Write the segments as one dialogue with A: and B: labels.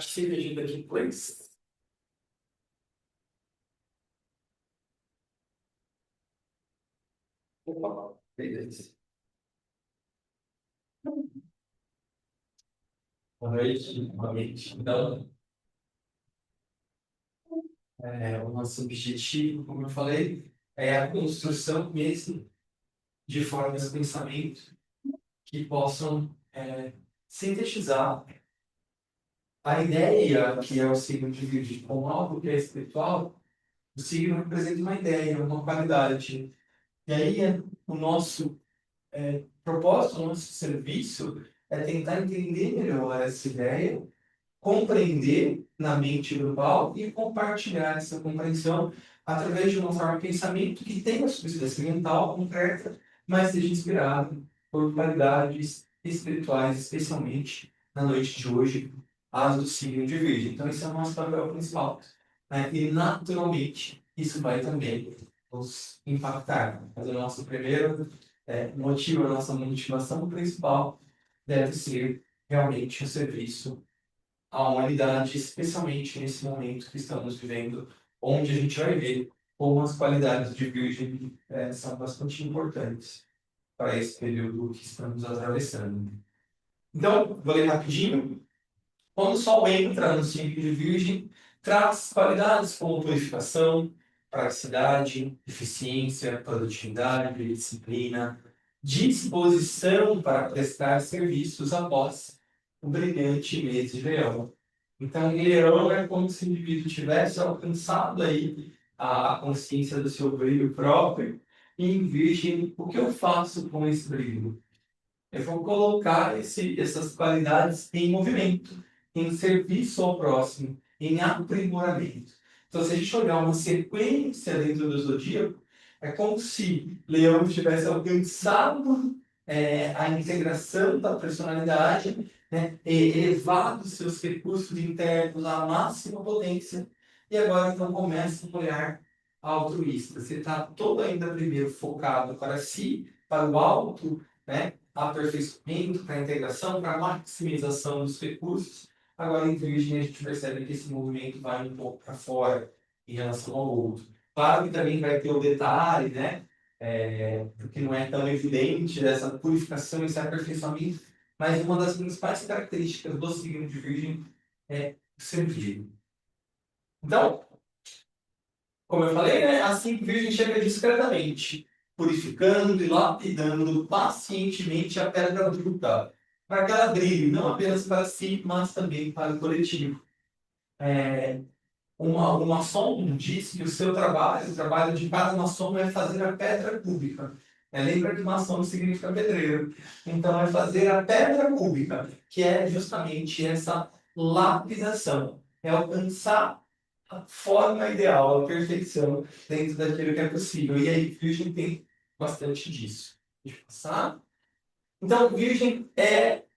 A: cerveja daqui, please. Opa, beleza. Boa noite, novamente. Então, o nosso objetivo, como eu falei, é a construção mesmo de formas de pensamento que possam sintetizar a ideia que é o signo de Virgem com algo que é espiritual. O signo representa uma ideia, uma qualidade. E aí, o nosso propósito, o nosso serviço é tentar entender melhor essa ideia, compreender na mente grupal e compartilhar essa compreensão através de uma forma de pensamento que tenha substância mental concreta, mas seja inspirado por qualidades espirituais, especialmente na noite de hoje, as do signo de Virgem. Então, esse é o nosso papel principal, né? E, naturalmente, isso vai também nos impactar. Mas o nosso primeiro motivo, a nossa motivação principal deve ser realmente o serviço à humanidade, especialmente nesse momento que estamos vivendo, onde a gente vai ver como as qualidades de Virgem são bastante importantes para esse período que estamos atravessando. Então, vou ler rapidinho. Quando o Sol entra no signo de Virgem, traz qualidades como purificação, praticidade, eficiência, produtividade, disciplina, disposição para prestar serviços após o brilhante mês de Leão. Então, em Leão é como se o indivíduo tivesse alcançado aí a consciência do seu brilho próprio, e em Virgem, o que eu faço com esse brilho? Eu vou colocar essas qualidades em movimento, em serviço ao próximo, em aprimoramento. Então, se a gente olhar uma sequência dentro do zodíaco, é como se Leão tivesse alcançado a integração da personalidade, né, e elevado seus recursos internos à máxima potência, e agora então começa um olhar altruísta. Você está todo ainda primeiro focado para si, para o alto, né, aperfeiçoamento, para a integração, para a maximização dos recursos. Agora, em Virgem, a gente percebe que esse movimento vai um pouco para fora em relação ao outro. Claro que também vai ter o detalhe, né? Porque não é tão evidente dessa purificação, esse aperfeiçoamento, mas uma das principais características do signo de Virgem é o servir. Então, como eu falei, né, assim que Virgem chega discretamente, purificando e lapidando pacientemente a pedra bruta, para que ela brilhe, não apenas para si, mas também para o coletivo. Uma maçom diz que o seu trabalho, o trabalho de cada maçom é fazer a pedra cúbica. Lembra que maçom significa pedreiro. Então, é fazer a pedra cúbica, que é justamente essa lapidação. É alcançar a forma ideal, a perfeição dentro daquilo que é possível. E aí, Virgem tem bastante disso. Deixa eu passar. Então, Virgem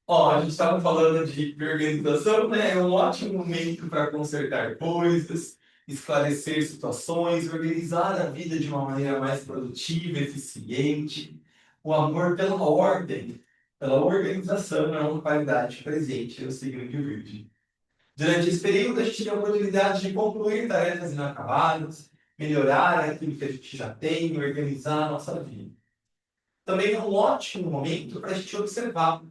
A: a gente estava falando de organização, né? É um ótimo momento para consertar coisas, esclarecer situações, organizar a vida de uma maneira mais produtiva, eficiente. O amor pela ordem, pela organização é uma qualidade presente no signo de Virgem. Durante esse período, a gente tem a oportunidade de concluir tarefas inacabadas, melhorar aquilo que a gente já tem, organizar a nossa vida. Também é um ótimo momento para a gente observar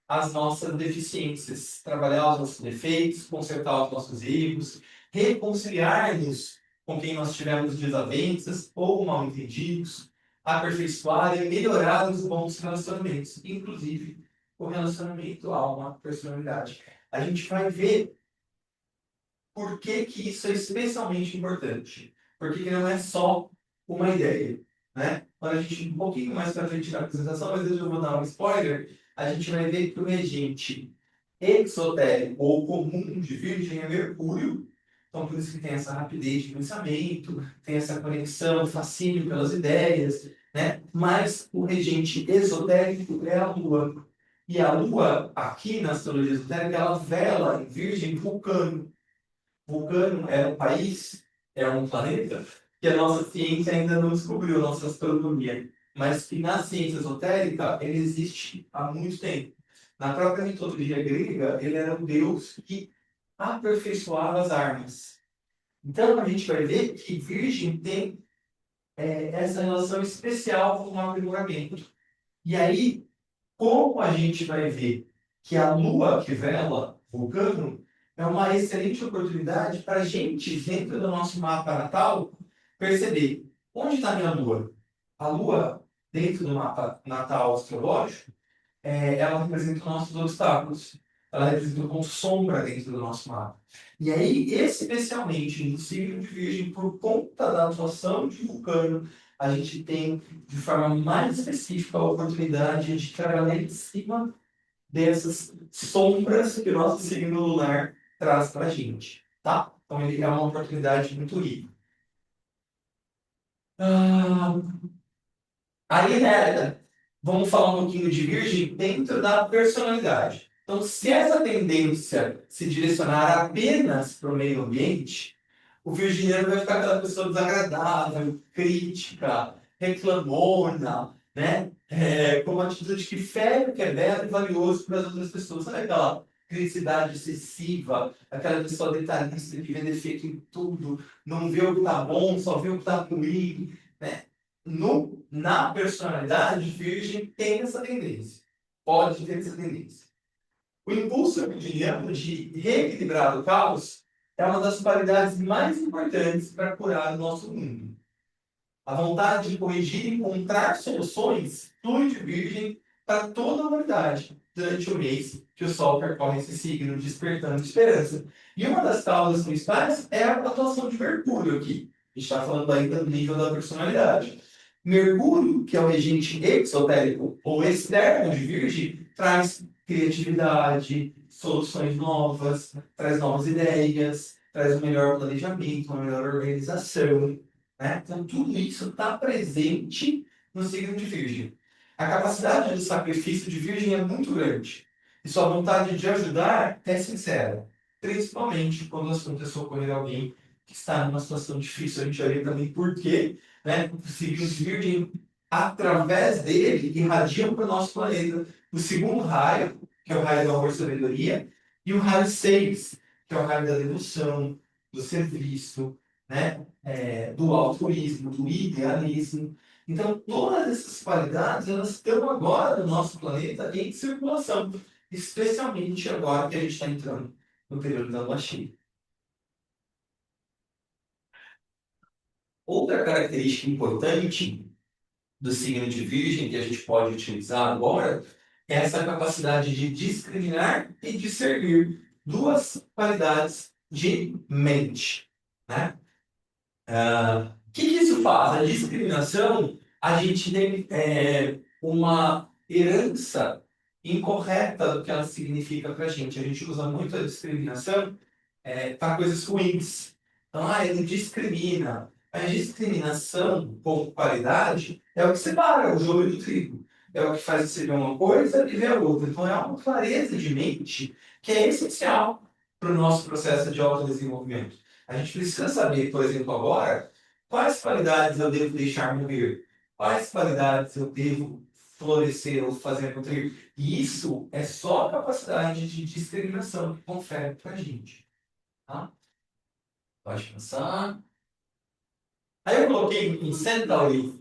A: as nossas deficiências, trabalhar os nossos defeitos, consertar os nossos erros, reconciliar-nos com quem nós tivemos desavenças ou mal-entendidos, aperfeiçoar e melhorar os bons relacionamentos, inclusive o relacionamento a uma personalidade. A gente vai ver por que que isso é especialmente importante. Porque não é só uma ideia, né? Quando a gente um pouquinho mais para frente na apresentação, mas eu vou dar um spoiler, a gente vai ver que o regente exotérico ou comum de Virgem é Mercúrio. Então, por isso que tem essa rapidez de pensamento, tem essa conexão, fascínio pelas ideias, né? Mas o regente esotérico é a Lua. E a Lua, aqui na astrologia esotérica, ela vela em Virgem Vulcano. Vulcano é um país, é um planeta que a nossa ciência ainda não descobriu, a nossa astronomia. Mas que na ciência esotérica ele existe há muito tempo. Na própria mitologia grega, ele era um deus que aperfeiçoava as armas. Então, a gente vai ver que Virgem tem essa relação especial com o aprimoramento. E aí, como a gente vai ver que a Lua que vela Vulcano é uma excelente oportunidade para a gente, dentro do nosso mapa natal, perceber onde está a minha Lua. A Lua, dentro do mapa natal astrológico, ela representa os nossos obstáculos. Ela representa como sombra dentro do nosso mapa. E aí, especialmente no signo de Virgem, por conta da atuação de Vulcano, a gente tem, de forma mais específica, a oportunidade de trabalhar em cima dessas sombras que o nosso signo lunar traz para a gente. Tá? Então, ele é uma oportunidade muito rica. Ah, aí, né, vamos falar um pouquinho de Virgem dentro da personalidade. Então, se essa tendência se direcionar apenas para o meio ambiente, o virginiano vai ficar aquela pessoa desagradável, crítica, reclamona, né? Com uma atitude que fere o que é belo e valioso para as outras pessoas. Sabe aquela criticidade excessiva, aquela pessoa detalhista que vê defeito em tudo, não vê o que está bom, só vê o que está ruim, né? Na personalidade, virgem tem essa tendência. Pode ter essa tendência. O impulso virginiano de reequilibrar o caos é uma das qualidades mais importantes para curar o nosso mundo. A vontade de corrigir e encontrar soluções flui de virgem para toda a humanidade durante o mês que o Sol percorre esse signo, despertando esperança. E uma das causas principais é a atuação de Mercúrio aqui. A gente está falando ainda do nível da personalidade. Mercúrio, que é o regente exotérico ou externo de Virgem, traz criatividade, soluções novas, traz novas ideias, traz um melhor planejamento, uma melhor organização, né? Então, tudo isso está presente no signo de Virgem. A capacidade do sacrifício de Virgem é muito grande. E sua vontade de ajudar é sincera. Principalmente quando o assunto é socorrer alguém que está numa situação difícil. A gente vai ver também por quê, né? O signo de Virgem, através dele, irradiam para o nosso planeta o segundo raio, que é o raio da amor e sabedoria, e o raio 6, que é o raio da devoção, do serviço, né? Do altruísmo, do idealismo. Então, todas essas qualidades, elas estão agora no nosso planeta em circulação, especialmente agora que a gente está entrando no período da lua cheia. Outra característica importante do signo de Virgem que a gente pode utilizar agora é essa capacidade de discriminar e discernir, duas qualidades de mente, né? O que isso faz? A discriminação, a gente tem uma herança incorreta do que ela significa para a gente. A gente usa muito a discriminação para coisas ruins. Então, ele discrimina. A discriminação por qualidade é o que separa o joio do trigo. É o que faz você ver uma coisa e ver a outra. Então, é uma clareza de mente que é essencial para o nosso processo de autodesenvolvimento. A gente precisa saber, por exemplo, agora, quais qualidades eu devo deixar morrer, quais qualidades eu devo florescer ou fazer nutrir. E isso é só a capacidade de discriminação que confere para a gente. Tá? Pode pensar. Aí eu coloquei em Centauri,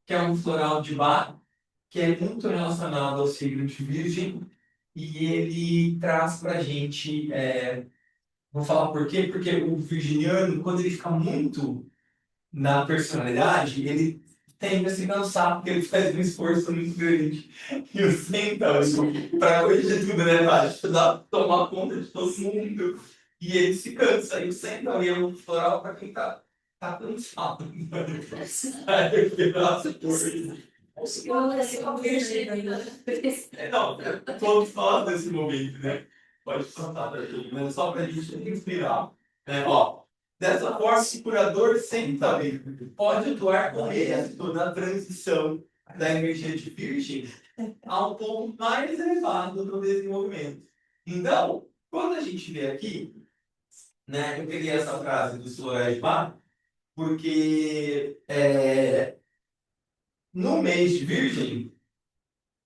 A: que é um floral de bar, que é muito relacionado ao signo de Virgem, e ele traz para a gente. Vou falar por quê? Porque o virginiano, quando ele fica muito na personalidade, ele tende a se cansar, porque ele faz um esforço muito grande. E o Centauri, para corrigir tudo, né, Paty? Dá pra tomar conta de todo mundo. E ele se cansa. E o Centauri é um floral para quem tá cansado. Aí eu fiquei, nossa, que horrível. Não, todos nós nesse momento, né? Pode contar para mim, mas só para a gente inspirar. Ó, dessa forma, o curador sempre pode atuar com êxito na transição da energia de Virgem ao ponto mais elevado do desenvolvimento. Então, quando a gente vê aqui, né, eu peguei essa frase do Florais Bar, porque no mês de Virgem,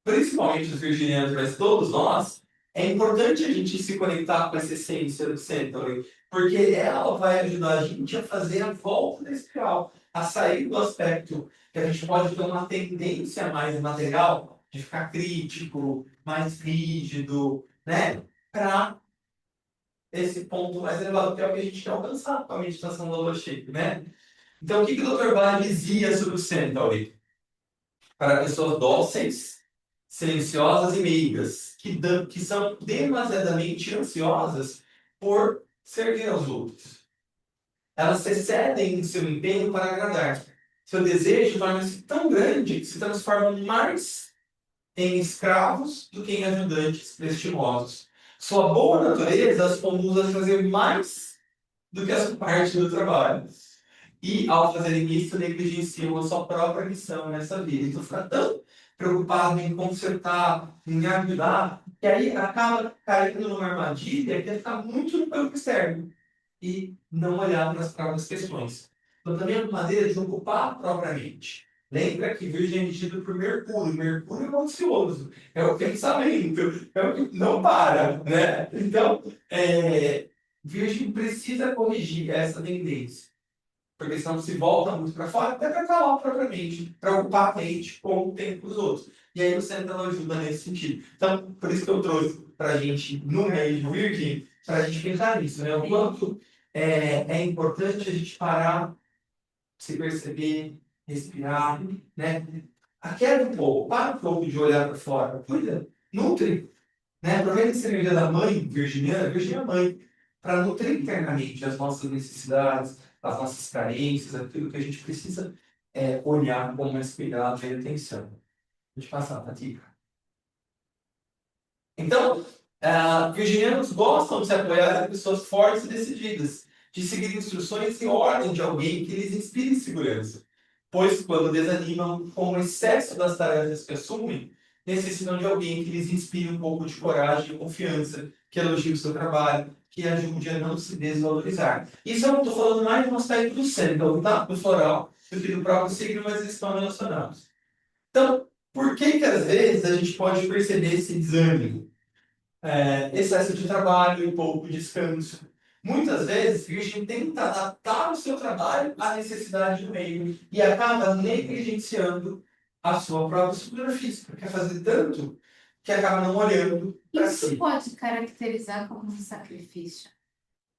A: principalmente os virginianos, mas todos nós, É importante a gente se conectar com essa essência do Centauri, porque ela vai ajudar a gente a fazer a volta da espiral, a sair do aspecto que a gente pode ter uma tendência mais material, de ficar crítico, mais rígido, né? Para esse ponto mais elevado, que é o que a gente quer alcançar com a meditação do Holochic, né? Então, o que o Dr. Bala dizia sobre o Centauri? Para pessoas dóceis, silenciosas e meigas, que são demasiadamente ansiosas por servir aos outros. Elas excedem em seu empenho para agradar. Seu desejo torna-se tão grande que se transformam mais em escravos do que em ajudantes prestimosos. Sua boa natureza as conduz a fazer mais do que a sua parte do trabalho. E, ao fazerem isso, negligenciam a sua própria missão nessa vida. Então, fica tão preocupado em consertar, em ajudar, que aí acaba caindo numa armadilha que é ficar muito no campo externo e não olhar para as próprias questões. Então, também é uma maneira de ocupar a própria mente. Lembra que Virgem é regido por Mercúrio. Mercúrio é o ansioso, é o pensamento, é o que não para, né? Então, Virgem precisa corrigir essa tendência. Porque senão se volta muito para fora, até para calar propriamente, para ocupar a mente com o tempo dos outros. E aí o Central ajuda nesse sentido. Então, por isso que eu trouxe para a gente, no mês de Virgem, para a gente pensar nisso, né? O quanto é importante a gente parar, se perceber, respirar, né? Aquieta um pouco, para um pouco de olhar para fora, cuida, nutre, né? Aproveita essa energia da mãe virginiana, Virgem é mãe, para nutrir internamente as nossas necessidades, as nossas carências, aquilo que a gente precisa olhar com mais cuidado e atenção. Deixa eu passar, Tati. Então, virginianos gostam de se apoiar em pessoas fortes e decididas, de seguir instruções e ordem de alguém que lhes inspire segurança. Pois, quando desanimam com o excesso das tarefas que assumem, necessitam de alguém que lhes inspire um pouco de coragem e confiança, que elogie o seu trabalho, que ajude a não se desvalorizar. Isso eu estou falando mais de um aspecto do cérebro, tá? Do floral, do que do próprio signo, mas eles estão relacionados. Então, por que às vezes a gente pode perceber esse desânimo? Excesso de trabalho e pouco descanso. Muitas vezes, Virgem tenta adaptar o seu trabalho à necessidade do meio e acaba negligenciando a sua própria estrutura física. Quer fazer tanto que acaba não olhando para si.
B: Isso pode caracterizar como um sacrifício?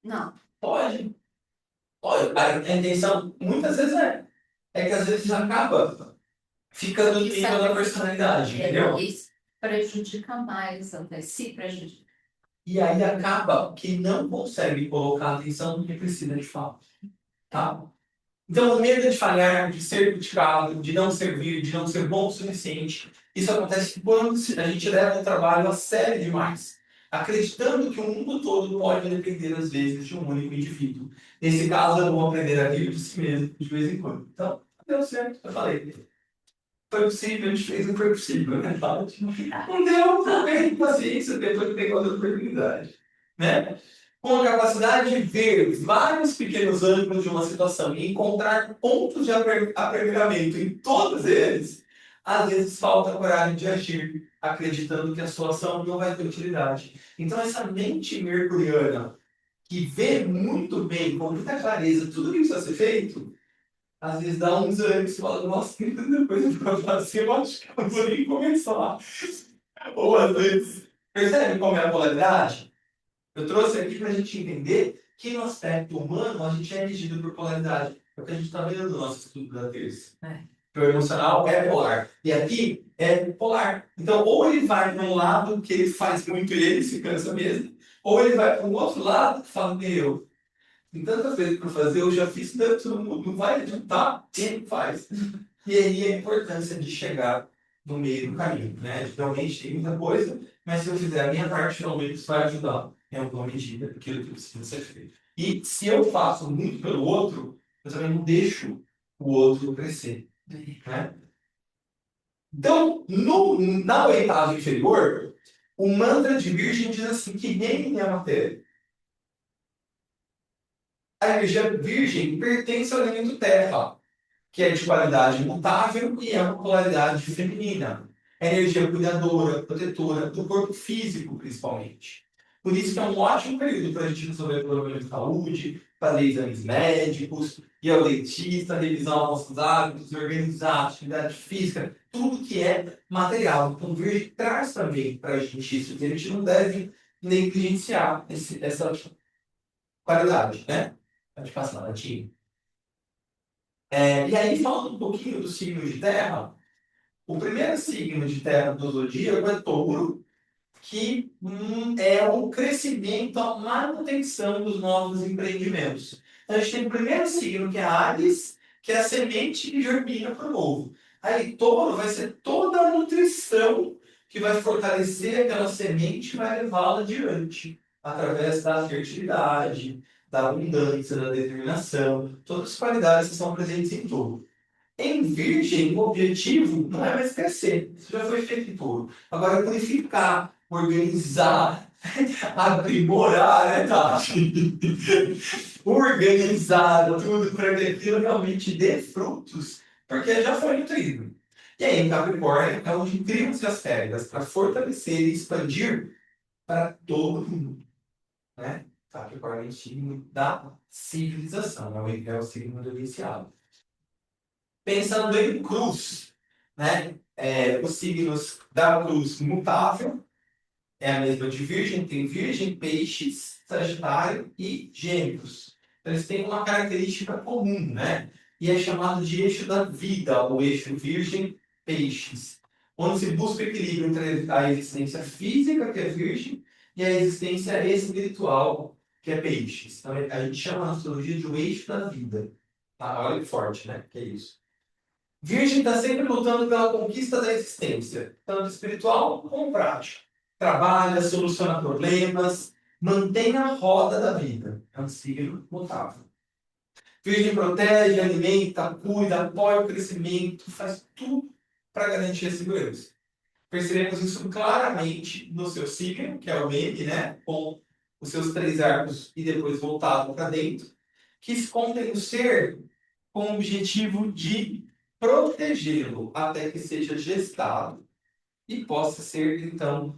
B: Não.
A: Pode. Pode. A intenção, muitas vezes, é que às vezes acaba ficando no nível da personalidade, entendeu?
B: Isso prejudica mais, até se prejudica.
A: E aí acaba que não consegue colocar atenção no que precisa de fato. Tá? Então, o medo de falhar, de ser criticado, de não servir, de não ser bom o suficiente, isso acontece quando a gente leva o trabalho a sério demais, acreditando que o mundo todo pode depender, às vezes, de um único indivíduo. Nesse caso, eu vou aprender a rir de si mesmo, de vez em quando. Então, deu certo, eu falei. Foi possível, a gente fez o que foi possível, né? Não deu, também, paciência, depois pegou outra oportunidade. Né? Com a capacidade de ver vários pequenos ângulos de uma situação e encontrar pontos de aprimoramento em todos eles, às vezes falta coragem de agir, acreditando que a sua ação não vai ter utilidade. Então, essa mente mercuriana, que vê muito bem, com muita clareza, tudo que precisa ser feito, às vezes dá uns anos e fala, nossa, depois eu vou fazer, eu acho que eu não vou nem começar. Ou às vezes, percebe como é a polaridade? Eu trouxe aqui para a gente entender que no aspecto humano a gente é regido por polaridade. É o que a gente está vendo no nosso estudo da terça. O emocional é polar. E aqui é polar. Então, ou ele vai para um lado que ele faz muito e ele se cansa mesmo, ou ele vai para um outro lado que fala, meu, tem tanta coisa para fazer, eu já fiz tanto, não vai adiantar, ele faz. E aí a importância de chegar no meio do caminho, né? Realmente tem muita coisa, mas se eu fizer a minha parte, pelo menos vai ajudar em alguma medida aquilo que precisa ser feito. E se eu faço muito pelo outro, eu também não deixo o outro crescer. Né? Então, na oitava inferior, o mantra de Virgem diz assim, que nem é a matéria. A energia Virgem pertence ao elemento terra, que é de qualidade mutável e é uma polaridade feminina. energia cuidadora, protetora, do corpo físico, principalmente. Por isso que é um ótimo período para a gente resolver problemas de saúde, fazer exames médicos, ir ao dentista, revisar nossos hábitos, organizar atividade física, tudo que é material. Então, Virgem traz também para a gente isso, que a gente não deve negligenciar essa qualidade, né? Pode passar, Latinho. E aí, falando um pouquinho do signo de terra, o primeiro signo de terra do zodíaco é Touro, que é o crescimento, a manutenção dos novos empreendimentos. Então, a gente tem o primeiro signo, que é Áries, que é a semente que germina para o novo. Aí, Touro vai ser toda a nutrição que vai fortalecer aquela semente e vai levá-la adiante, através da fertilidade, da abundância, da determinação, todas as qualidades que são presentes em Touro. Em Virgem, o objetivo não é mais crescer. Isso já foi feito em Touro. Agora é purificar, organizar, aprimorar, né, Tati? Organizar tudo para que aquilo realmente dê frutos, porque já foi nutrido. E aí, em Capricórnio, é onde criam-se as regras para fortalecer e expandir para todo mundo. Né? Capricórnio é o signo da civilização, é o signo do iniciado. Pensando em cruz, né? Os signos da cruz mutável é a mesma de Virgem, tem Virgem, Peixes, Sagitário e Gêmeos. Então, eles têm uma característica comum, né? E é chamado de eixo da vida, o eixo Virgem-Peixes, onde se busca equilíbrio entre a existência física, que é Virgem, e a existência espiritual, que é Peixes. Então, a gente chama na astrologia de o eixo da vida. Tá? Olha que forte, né? Que é isso. Virgem está sempre lutando pela conquista da existência, tanto espiritual como prática. Trabalha, soluciona problemas, mantém a roda da vida. É um signo mutável. Virgem protege, alimenta, cuida, apoia o crescimento, faz tudo para garantir a segurança. Percebemos isso claramente no seu signo, que é o meme, né? Com os seus 3 arcos e depois voltado para dentro, que escondem o ser com o objetivo de protegê-lo até que seja gestado e possa ser, então,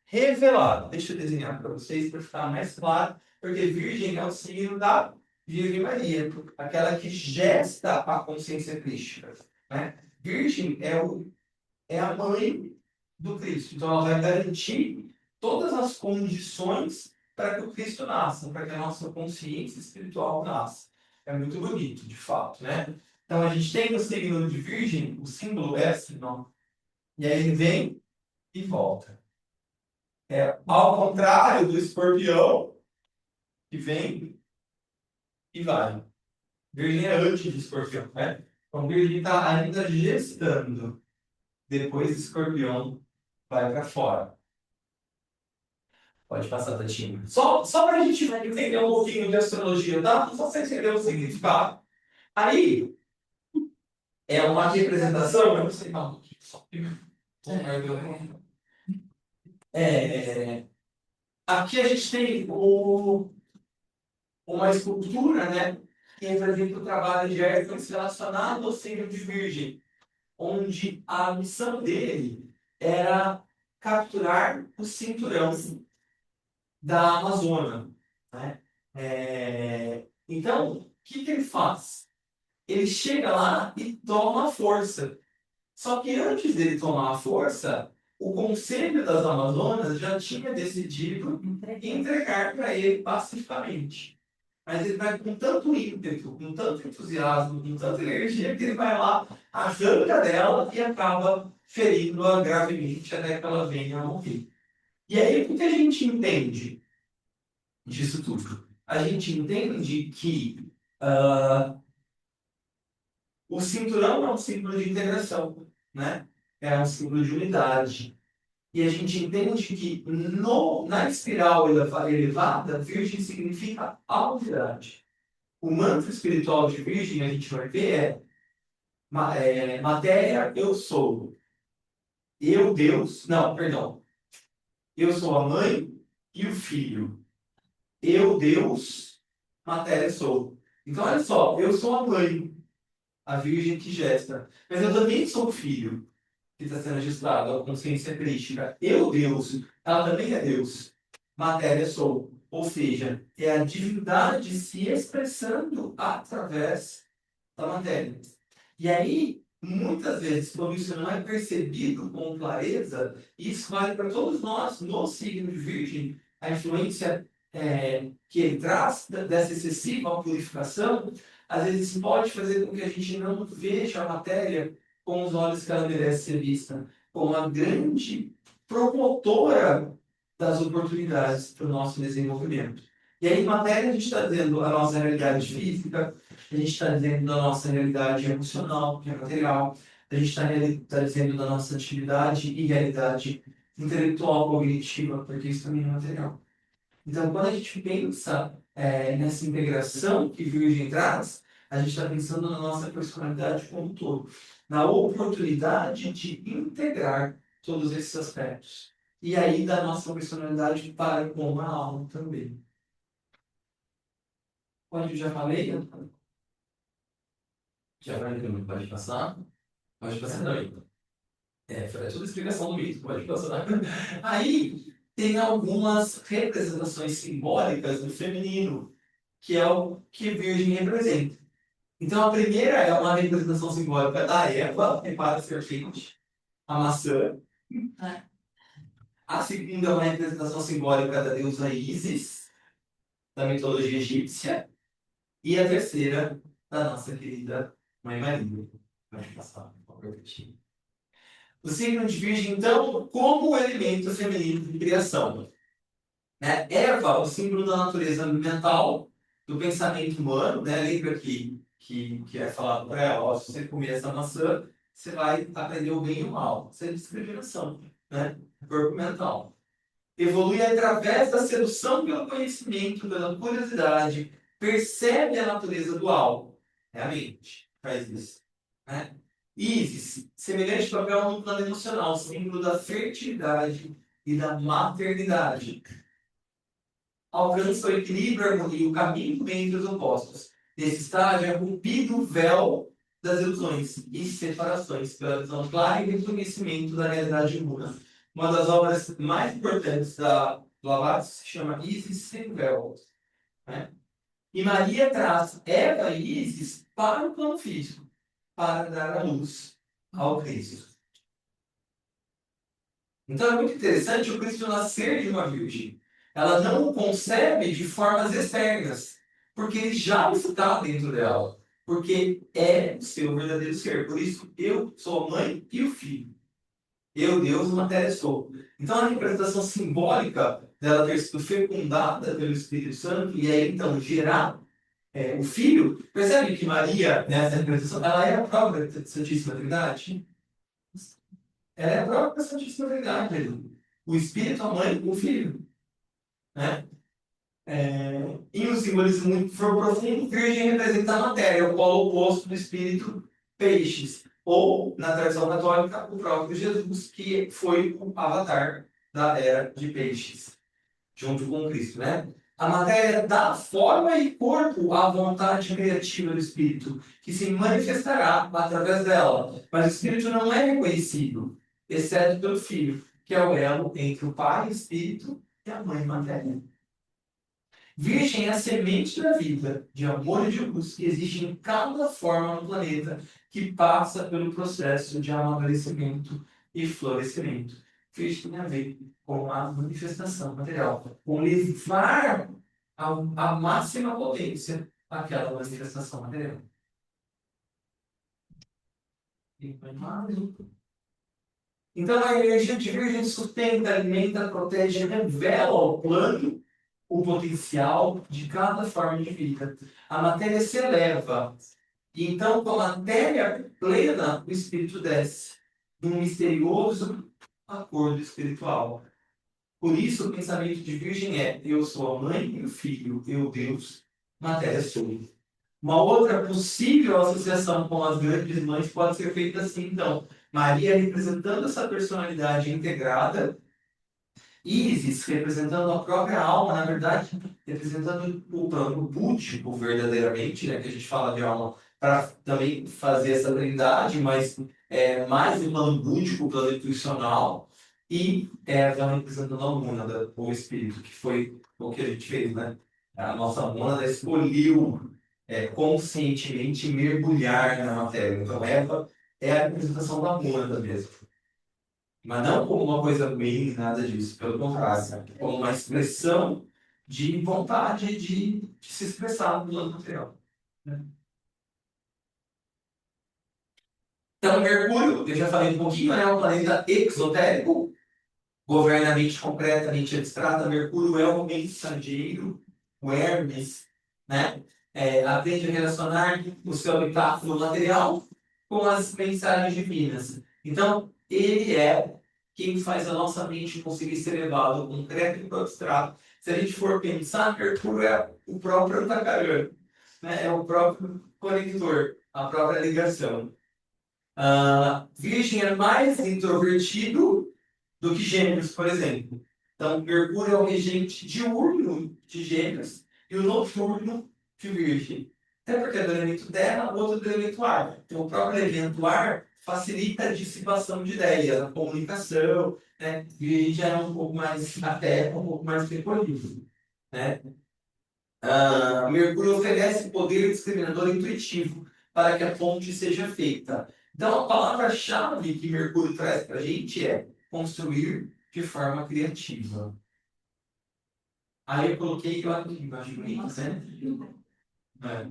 A: revelado. Deixa eu desenhar para vocês para ficar mais claro, porque Virgem é o signo da Virgem Maria, aquela que gesta a consciência crística. Né? Virgem é a mãe do Cristo, então ela vai garantir todas as condições para que o Cristo nasça, para que a nossa consciência espiritual nasça. É muito bonito, de fato, né? Então a gente tem no signo de Virgem, o símbolo é assim, ó. E aí ele vem e volta. Ao contrário do escorpião, que vem e vai. Virgem é antes de escorpião, né? Então Virgem está ainda gestando. Depois escorpião vai para fora. Pode passar, Tatinho. Só para a gente entender um pouquinho de astrologia, tá? Só para você entender o significado. Aí, é uma representação, eu não sei falar um pouquinho, só. É, aqui a gente tem uma escultura, né, que representa o trabalho de Hércules relacionado ao signo de Virgem, onde a missão dele era capturar o cinturão da Amazônia. Né? Então, o que ele faz? Ele chega lá e toma a força. Só que antes dele tomar a força, o Conselho das Amazonas já tinha decidido entregar para ele pacificamente. Mas ele vai com tanto ímpeto, com tanto entusiasmo, com tanta energia, que ele vai lá, arranca dela e acaba ferindo-a gravemente até que ela venha a morrer. E aí, o que a gente entende disso tudo? A gente entende que o cinturão é um símbolo de integração, né? É um símbolo de unidade. E a gente entende que na espiral elevada, Virgem significa a unidade. O mantra espiritual de Virgem, a gente vai ver, matéria, eu sou. Eu, Deus, não, perdão. Eu sou a mãe e o filho. Eu, Deus, matéria, sou. Então, olha só, eu sou a mãe, a Virgem que gesta. Mas eu também sou filho. que está sendo registrado, a consciência crística. Eu, Deus, ela também é Deus. Matéria sou. Ou seja, é a divindade se expressando através da matéria. E aí, muitas vezes, quando isso não é percebido com clareza, isso vale para todos nós, no signo de Virgem, a influência que ele traz dessa excessiva purificação, às vezes pode fazer com que a gente não veja a matéria com os olhos que ela merece ser vista, como a grande promotora das oportunidades para o nosso desenvolvimento. E aí, matéria, a gente está dizendo a nossa realidade física, a gente está dizendo da nossa realidade emocional, que é material, a gente está dizendo da nossa atividade e realidade intelectual, cognitiva, porque isso também é material. Então, quando a gente pensa nessa integração que Virgem traz, a gente está pensando na nossa personalidade como um todo, na oportunidade de integrar todos esses aspectos. E aí, da nossa personalidade para com a alma também. Onde eu já falei? Já vai, pode passar? Pode passar também. Foi toda a explicação do mito, pode passar. Aí tem algumas representações simbólicas do feminino, que é o que Virgem representa. Então a primeira é uma representação simbólica da Eva, repara a serpente, a maçã. A segunda é uma representação simbólica da deusa Ísis, da mitologia egípcia. E a terceira, da nossa querida Mãe Maria. Pode passar, por favor. O signo de Virgem, então, como elemento feminino de criação. Né? Eva, o símbolo da natureza mental, do pensamento humano, né? Lembra que é falado para ela, ó, se você comer essa maçã, você vai aprender o bem e o mal. Isso é discriminação, né? Corpo mental. Evolui através da sedução pelo conhecimento, pela curiosidade, percebe a natureza do algo. É a mente, faz isso. Né? Ísis, semelhante papel no plano emocional, símbolo da fertilidade e da maternidade. Alcança o equilíbrio, a harmonia e o caminho entre os opostos. Nesse estágio é rompido o véu das ilusões e separações pela visão clara e reconhecimento da realidade humana. Uma das obras mais importantes da Blavatsky se chama Isis sem véu. Né? E Maria traz Eva e Isis para o plano físico, para dar a luz ao Cristo. Então é muito interessante o Cristo nascer de uma virgem. Ela não o concebe de formas externas, porque ele já está dentro dela, porque é o seu verdadeiro ser. Por isso, eu sou a mãe e o filho. Eu, Deus, matéria sou. Então a representação simbólica dela ter sido fecundada pelo Espírito Santo e aí então gerar o filho, percebe que Maria, nessa representação, ela é a própria Santíssima Trindade? Ela é a própria Santíssima Trindade. O Espírito, a mãe e o filho. Né? Em um simbolismo muito profundo, Virgem representa a matéria, o polo oposto do Espírito, peixes. Ou, na tradição católica, o próprio Jesus, que foi o avatar da era de peixes, junto com Cristo. Né? A matéria dá forma e corpo à vontade criativa do Espírito, que se manifestará através dela. Mas o Espírito não é reconhecido, exceto pelo Filho, que é o elo entre o Pai, Espírito, e a Mãe Matéria. Virgem é a semente da vida, de amor e de luz, que existe em cada forma no planeta, que passa pelo processo de amadurecimento e florescimento. Virgem tem a ver com a manifestação material, com levar à máxima potência aquela manifestação material. Então a energia de Virgem sustenta, alimenta, protege, revela ao plano o potencial de cada forma de vida. A matéria se eleva. E então, com a matéria plena, o espírito desce num misterioso acordo espiritual. Por isso, o pensamento de Virgem é: eu sou a mãe e o filho, eu, Deus, matéria sou. Uma outra possível associação com as grandes mães pode ser feita assim, então. Maria representando essa personalidade integrada, Ísis representando a própria alma, na verdade, representando o próprio búdico verdadeiramente, né, que a gente fala de alma para também fazer essa trindade, mas mais o plano búdico, o plano intuicional, e ela representando a mônada, o espírito, que foi o que a gente fez, né? A nossa mônada escolheu conscientemente mergulhar na matéria. Então, Eva é a representação da mônada mesmo. Mas não como uma coisa ruim, nada disso. Pelo contrário, como uma expressão de vontade de se expressar no plano material, né? Então, Mercúrio, eu já falei um pouquinho, é um planeta exotérico, governa a mente concretamente abstrata. Mercúrio é o mensageiro, o Hermes, né? Aprende a relacionar o seu habitáculo material com as mensagens divinas. Então, ele é quem faz a nossa mente conseguir ser elevada do concreto para o abstrato. Se a gente for pensar, Mercúrio é o próprio Antacarana, né? É o próprio conector, a própria ligação. Virgem é mais introvertido do que Gêmeos, por exemplo. Então, Mercúrio é o regente diurno de Gêmeos e o noturno de Virgem. Até porque é do elemento terra, o outro do elemento ar. Então, o próprio elemento ar facilita a dissipação de ideias, a comunicação, né? Virgem já é um pouco mais a terra, um pouco mais recolhido, né? Mercúrio oferece poder discriminador intuitivo para que a ponte seja feita. Então, a palavra-chave que Mercúrio traz para a gente é construir de forma criativa. Aí eu coloquei eu aqui embaixo, né? É.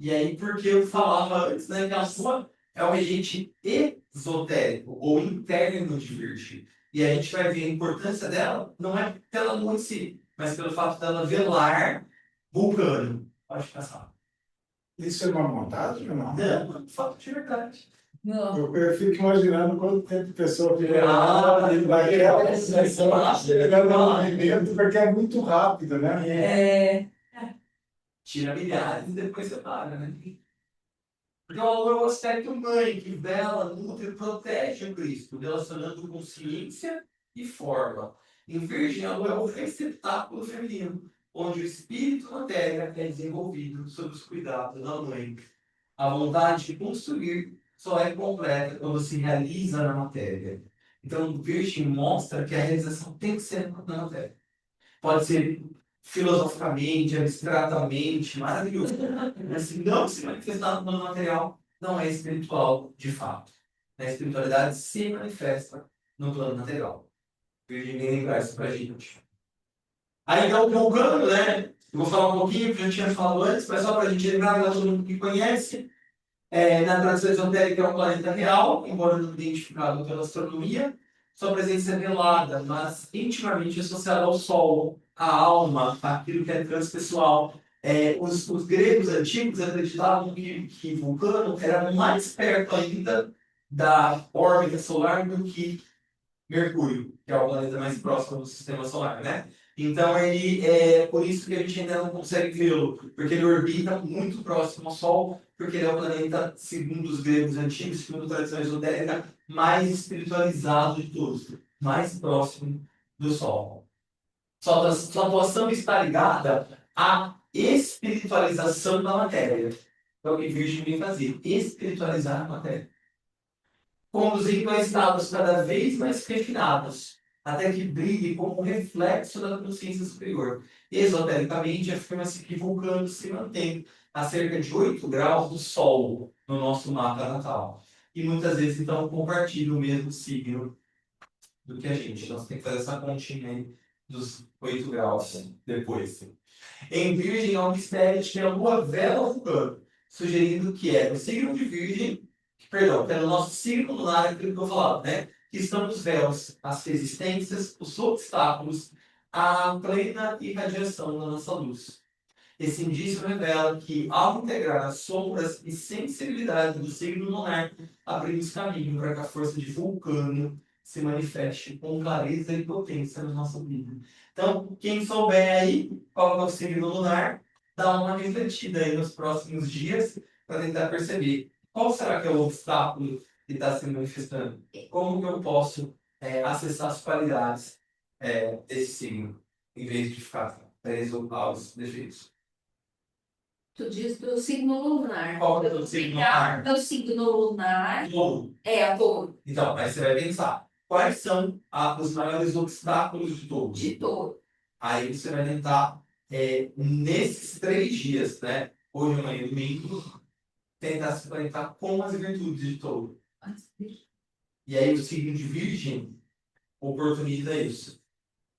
A: E aí, porque eu falava antes, né, que a Lua é o regente esotérico ou interno de Virgem. E a gente vai ver a importância dela, não é pela Lua em si, mas pelo fato dela velar Vulcano. Pode passar.
C: Isso é uma montagem ou não?
A: Não, é um fato de verdade.
B: Não.
C: Eu fico imaginando quanto tempo a pessoa fica
A: naquela
C: sensação, chegando no movimento, porque é muito rápido, né?
A: Tira milhares e depois você para, né? Porque o amor é o aspecto mãe, que vela, nutre e protege o Cristo, relacionando consciência e forma. Em Virgem, a lua é o receptáculo feminino, onde o espírito e matéria é desenvolvido sob os cuidados da mãe. A vontade de construir só é completa quando se realiza na matéria. Então, Virgem mostra que a realização tem que ser na matéria. Pode ser filosoficamente, abstratamente, maravilhoso. Mas se não se manifestar no plano material, não é espiritual de fato. A espiritualidade se manifesta no plano material. Virgem vem lembrar isso pra gente. Aí então, voltando, né? Eu vou falar um pouquinho, que eu já tinha falado antes, mas só para a gente lembrar, para todo mundo que conhece. Na tradição esotérica é um planeta real, embora não identificado pela astronomia. Sua presença é velada, mas intimamente associada ao Sol, à alma, aquilo que é transpessoal. Os gregos antigos acreditavam que Vulcano era mais perto ainda da órbita solar do que Mercúrio, que é o planeta mais próximo do sistema solar, né? Então, ele é por isso que a gente ainda não consegue vê-lo, porque ele orbita muito próximo ao Sol, porque ele é o planeta, segundo os gregos antigos, segundo a tradição esotérica, mais espiritualizado de todos, mais próximo do Sol. Sua atuação está ligada à espiritualização da matéria. É o que Virgem vem fazer, espiritualizar a matéria, conduzindo a estados cada vez mais refinados, até que brilhe como um reflexo da consciência superior. Esotericamente, afirma-se que Vulcano se mantém a cerca de 8 graus do Sol no nosso mapa natal. E muitas vezes, então, compartilha o mesmo signo do que a gente. Então, você tem que fazer essa continha aí dos 8 graus depois. Em Virgem, há um mistério de que a Lua vela Vulcano, sugerindo que é o signo de Virgem, perdão, pelo nosso signo lunar, aquilo que eu falava, né? Que estão os véus, as resistências, os obstáculos, a plena irradiação da nossa luz. Esse indício revela que, ao integrar as sombras e sensibilidade do signo lunar, abrimos caminho para que a força de Vulcano se manifeste com clareza e potência na nossa vida. Então, quem souber aí qual é o signo lunar, dá uma refletida aí nos próximos dias para tentar perceber qual será que é o obstáculo que está se manifestando. Como que eu posso acessar as qualidades desse signo, em vez de ficar preso aos defeitos.
B: Tu diz do signo lunar.
A: Qual que é o signo lunar?
B: É o signo lunar.
A: Touro.
B: É, touro.
A: Então, aí você vai pensar, quais são os maiores obstáculos de touro?
B: De touro.
A: Aí você vai tentar, nesses 3 dias, né? Hoje, amanhã e domingo, tentar se conectar com as virtudes de touro. E aí o signo de virgem oportuniza isso.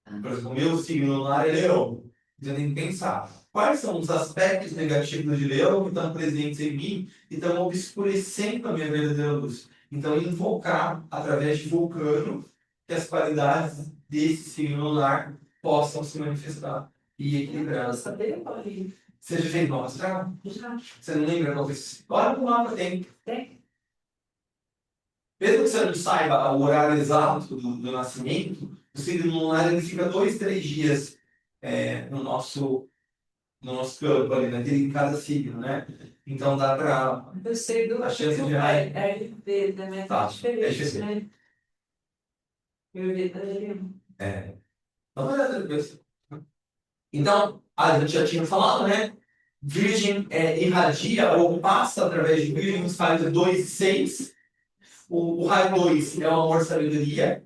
A: Por exemplo, o meu signo lunar é leão. Então eu tenho que pensar, quais são os aspectos negativos de leão que estão presentes em mim e estão obscurecendo a minha verdadeira luz. Então, invocar, através de vulcano, que as qualidades desse signo lunar possam se manifestar e equilibrar. Você já fez nome astral?
B: Já.
A: Você não lembra qual foi esse? Olha no mapa, tem.
B: Tem.
A: Mesmo que você não saiba o horário exato do nascimento, o signo lunar ele fica 2, 3 dias no nosso campo ali, naquele, em cada signo, né? Então dá para
D: Eu sei do
A: a chance de
D: Ayurveda, né?
A: Tá,
D: É diferente,
A: é
D: né? Ayurveda é...
A: Dá uma olhada depois. Então, a gente já tinha falado, né? Virgem irradia ou passa através de Virgem, os raios 2 e 6. O raio 2 é o amor-sabedoria.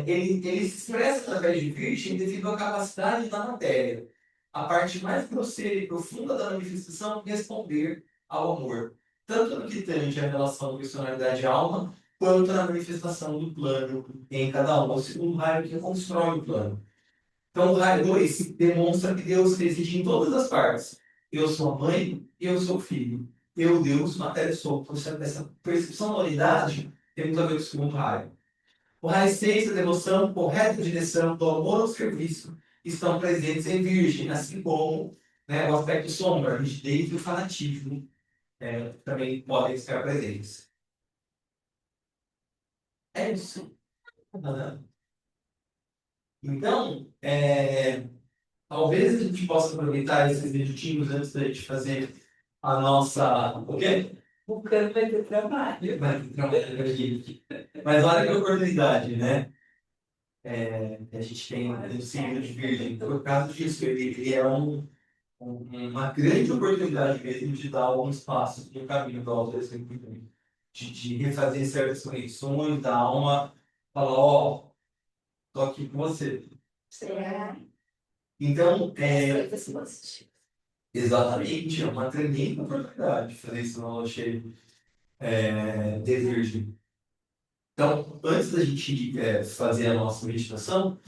A: Ele se expressa através de Virgem devido à capacidade da matéria. A parte mais grosseira e profunda da manifestação é responder ao amor. Tanto no que tange a relação personalidade-alma, quanto na manifestação do plano em cada um. O segundo raio que constrói o plano. Então, o raio 2 demonstra que Deus reside em todas as partes. Eu sou a mãe e eu sou o filho. Eu, Deus, matéria sou. Então, essa percepção da unidade tem muito a ver com o segundo raio. O raio 6, a devoção, correta direção do amor ao serviço, estão presentes em Virgem, assim como, né, o aspecto sombra, a rigidez e o fanatismo também podem estar presentes. É isso. Então, talvez a gente possa aproveitar esses minutinhos antes da gente fazer a nossa. O quê?
D: O cano vai ter trabalho.
A: Vai ter trabalho aqui. Mas olha que oportunidade, né? A gente tem o signo de Virgem. Por causa disso, ele é uma grande oportunidade mesmo de dar alguns passos no caminho do autodesenvolvimento. De refazer certas conexões da alma. Falar, ó, tô aqui com você.
B: Será?
A: Então,
B: Coisas positivas.
A: exatamente, é uma tremenda oportunidade de fazer isso no aula cheio de Virgem. Então, antes da gente fazer a nossa meditação,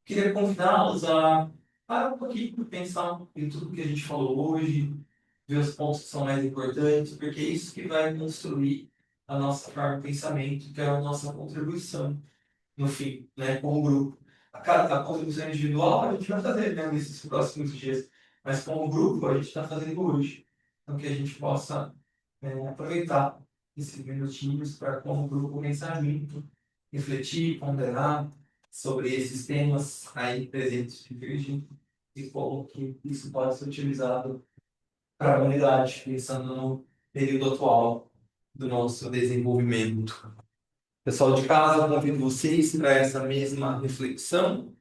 A: queria convidá-los a parar um pouquinho, pensar em tudo que a gente falou hoje, ver os pontos que são mais importantes, porque é isso que vai construir a nossa forma de pensamento, que é a nossa contribuição, no fim, né, como grupo. A contribuição individual a gente vai fazer, né, nesses próximos dias, mas como grupo a gente está fazendo hoje. Então, que a gente possa aproveitar esses minutinhos para, como grupo, pensar junto, refletir, ponderar sobre esses temas aí presentes de Virgem e como que isso pode ser utilizado para a humanidade, pensando no período atual do nosso desenvolvimento. Pessoal de casa, convido vocês para essa mesma reflexão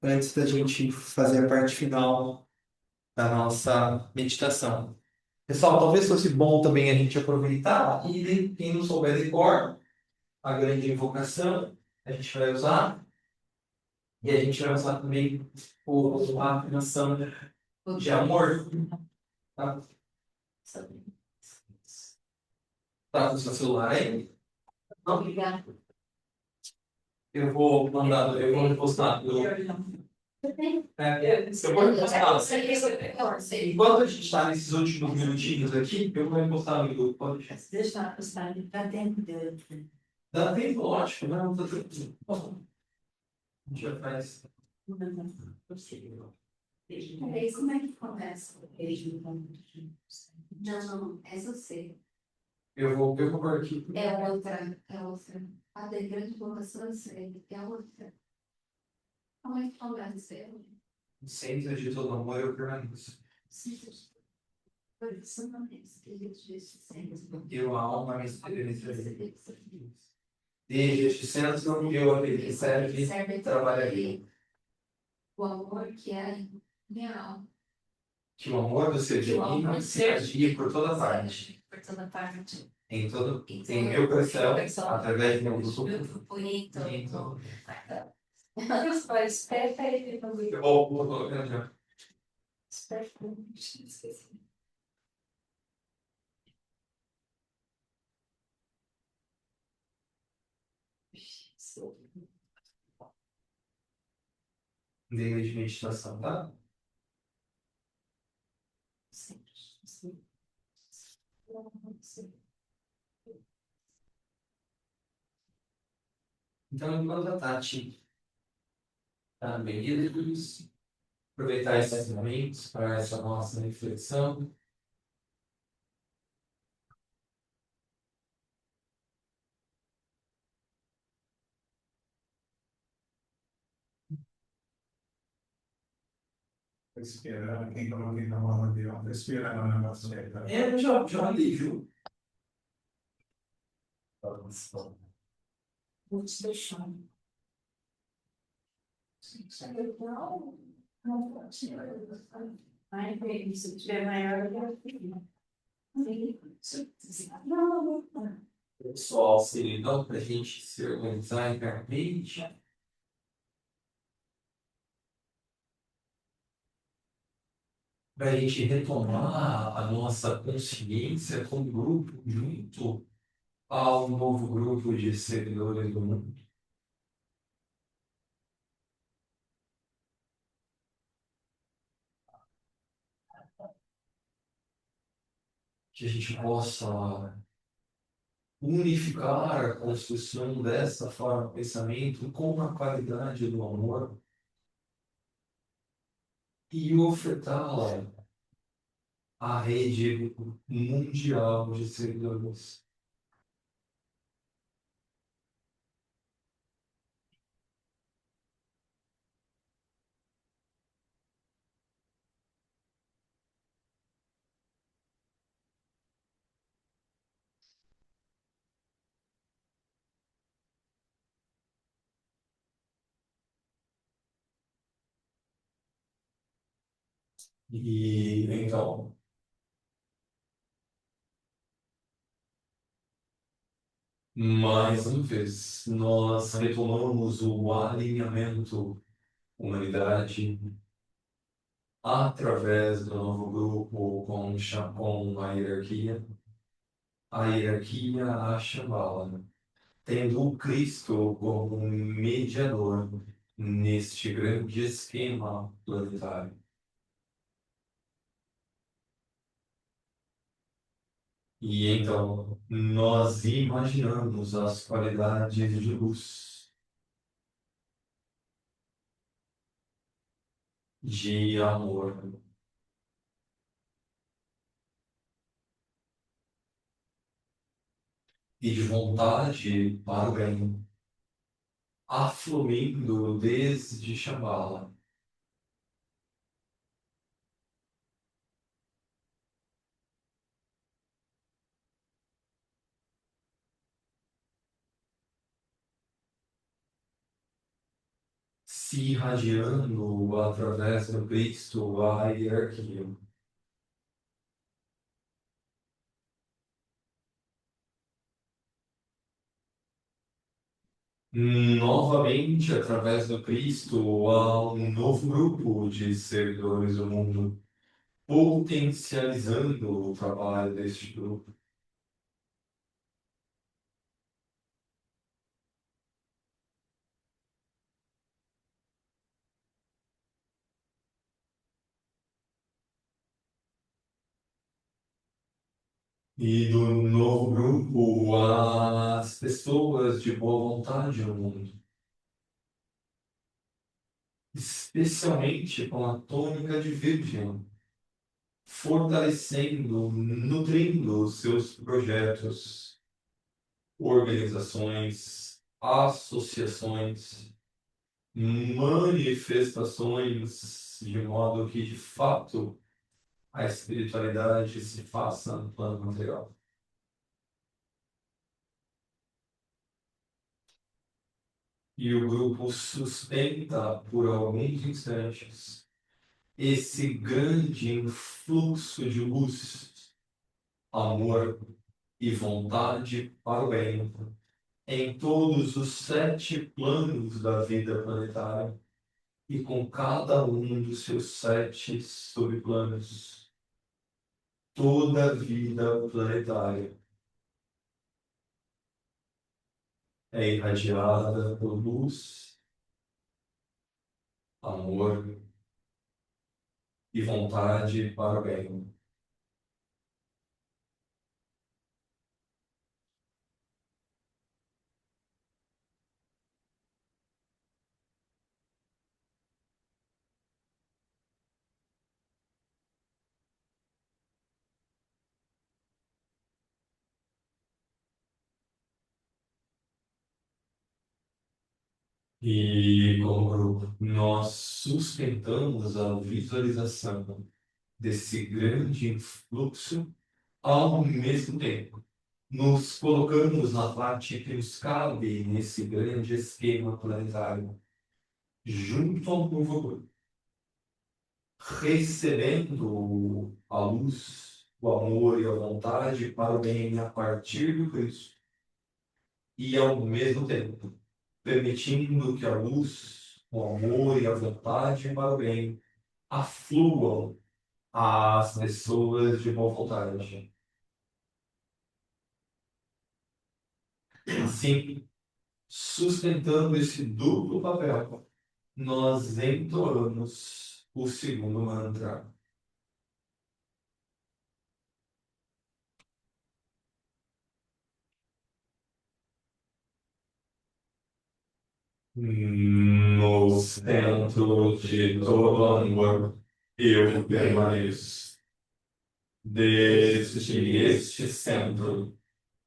A: antes da gente fazer a parte final da nossa meditação. Pessoal, talvez fosse bom também a gente aproveitar e quem não souber de cor, a grande invocação, a gente vai usar, e a gente vai usar também a afirmação de amor. Tá? Tá com o seu celular aí? Não?
B: Obrigada.
A: Eu vou repostar. Eu vou repostar. Enquanto a gente está nesses últimos minutinhos aqui, eu vou repostar no grupo. Pode deixar.
D: Deixa eu postar ali pra dentro dele.
A: Dá tempo, lógico, não tá tranquilo. A gente já faz.
B: Peraí, como é que começa? Não, é você.
A: Eu vou pôr aqui.
B: É outra. A de grande vocação é outra. Como é que começa?
A: No centro de todo amor eu permaneço. Eu, a alma, me experiência. Desde este centro, eu aquele que serve trabalharei.
B: O amor que é minha alma.
A: Que o amor do ser
B: Que o amor
A: divino
B: do
A: se
B: ser
A: irradia por toda parte,
B: por toda parte.
A: em meu coração, através do meu grupo,
B: Bonito.
A: e em todo.
D: Só espera ele não vir.
A: Eu vou colocando já.
D: Espera, esqueci.
A: Dei de meditação, tá? Então, enquanto a Tati está bem livres, aproveitar esses momentos para essa nossa reflexão.
C: Respirando, quem coloca na mão de Deus, respirando na nossa vida.
A: Eu já li, viu?
D: Muito deixando. Ai, bem, se tiver maior, eu
A: Pessoal, seria para a gente se organizar internamente. Para a gente retomar a nossa consciência como grupo, junto ao novo grupo de servidores do mundo. Que a gente possa unificar a construção dessa forma de pensamento com a qualidade do amor e ofertá-la à rede mundial de servidores. E então, mais uma vez, nós retomamos o alinhamento humanidade através do novo grupo com a hierarquia a Shambhala, tendo o Cristo como mediador neste grande esquema planetário. E então, nós imaginamos as qualidades de luz, de amor, e de vontade para o bem, afluindo desde Shambhala. Se irradiando através do Cristo a hierarquia. Novamente, através do Cristo, há um novo grupo de servidores do mundo, potencializando o trabalho deste grupo. E do novo grupo, as pessoas de boa vontade no mundo, especialmente com a tônica de Virgem, fortalecendo, nutrindo seus projetos, organizações, associações, manifestações, de modo que, de fato, a espiritualidade se faça no plano material. E o grupo sustenta por alguns instantes esse grande influxo de luz, amor e vontade para o bem em todos os 7 planos da vida planetária e com cada um dos seus 7 subplanos. Toda a vida planetária é irradiada por luz, amor e vontade para o bem. E como grupo, nós sustentamos a visualização desse grande influxo ao mesmo tempo. Nos colocamos na parte que nos cabe nesse grande esquema planetário, junto ao povo, recebendo a luz, o amor e a vontade para o bem a partir do Cristo, e ao mesmo tempo permitindo que a luz, o amor e a vontade para o bem afluam às pessoas de boa vontade. Assim, sustentando esse duplo papel, nós entoamos o segundo mantra. No centro de todo amor, eu permaneço. Desde este centro,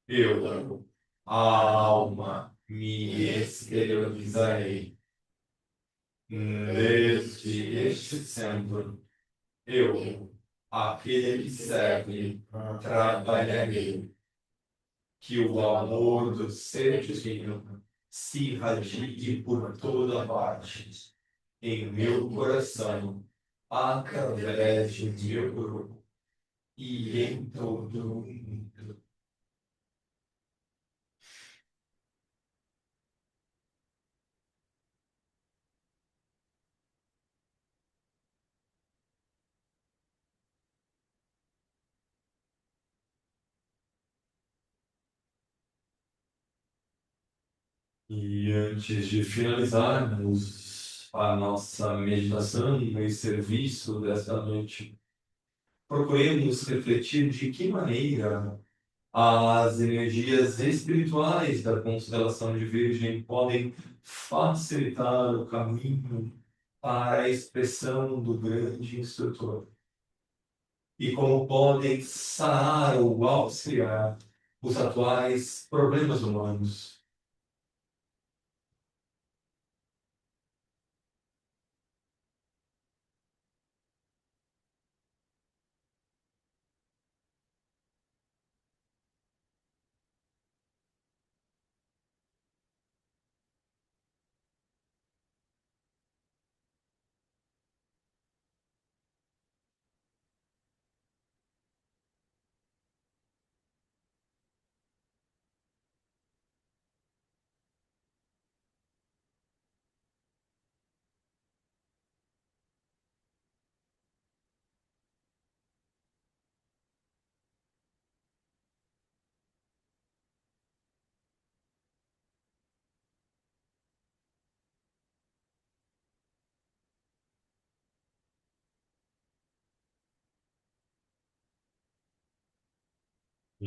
A: eu, a alma, me exteriorizarei. Desde este centro, eu, aquele que serve, trabalharei. Que o amor do ser divino se irradie por toda parte, em meu coração, através de meu grupo e em todo o mundo. E antes de finalizarmos a nossa meditação e serviço desta noite, procuremos refletir de que maneira as energias espirituais da constelação de Virgem podem facilitar o caminho para a expressão do grande instrutor. E como podem sanar ou auxiliar os atuais problemas humanos.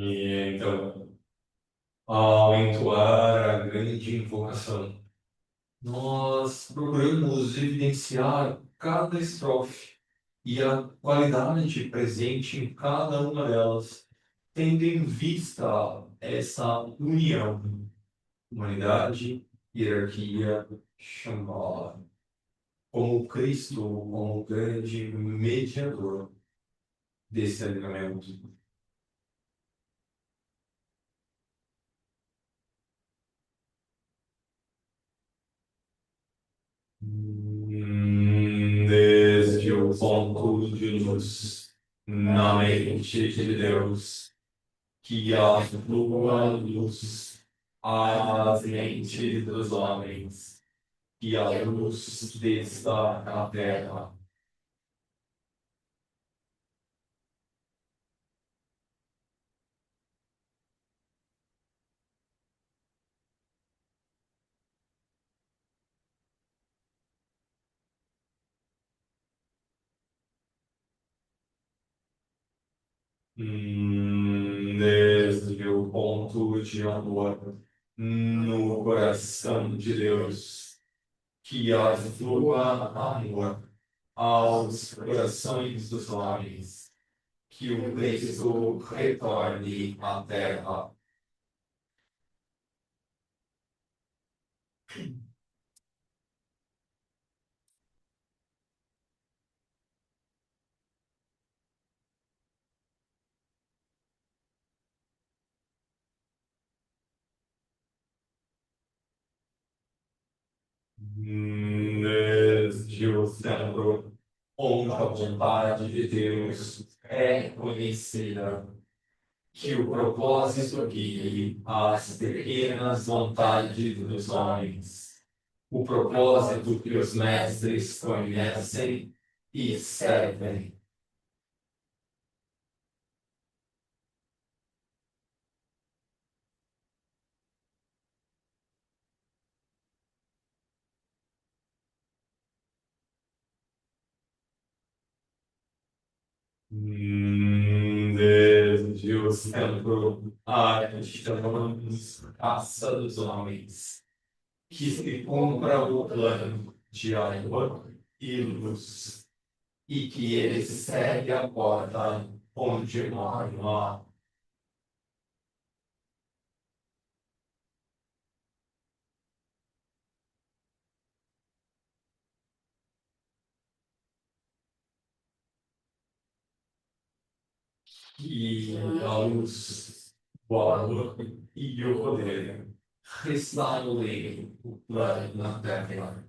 A: E então, ao entoar a grande invocação, nós procuramos evidenciar cada estrofe e a qualidade presente em cada uma delas, tendo em vista essa união, humanidade, hierarquia, Shambhala, como Cristo, como grande mediador desse alinhamento. Desde o seu ponto de luz na mente de Deus, que a tua luz às mentes dos homens, que a luz desça na terra. Desde o ponto de amor no coração de Deus, que a flua amor aos corações dos homens, que o Cristo retorne à terra. Desde o centro, onde a vontade de Deus é conhecida, que o propósito guie as pequenas vontades dos homens, o propósito que os mestres conhecem e servem. Desde o centro, artesãos, caça dos homens, que se cumpra o plano de amor e luz, e que ele segue a porta onde mora o mar. E a luz, o amor e o poder restaurem o plano na terra.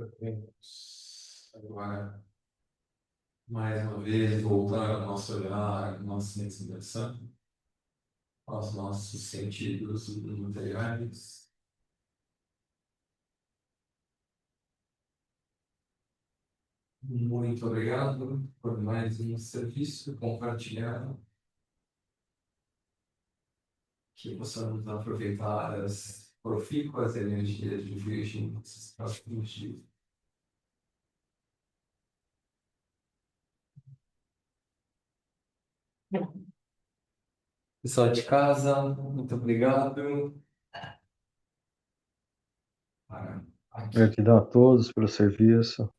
A: Vamos agora, mais uma vez, voltar ao nosso olhar, à nossa sensibilização, aos nossos sentidos materiais. Muito obrigado por mais um serviço compartilhado que possamos aproveitar as profícuas energias de Virgem nesses próximos dias. Pessoal de casa, muito obrigado. Para aqui.
E: Gratidão a todos pelo serviço.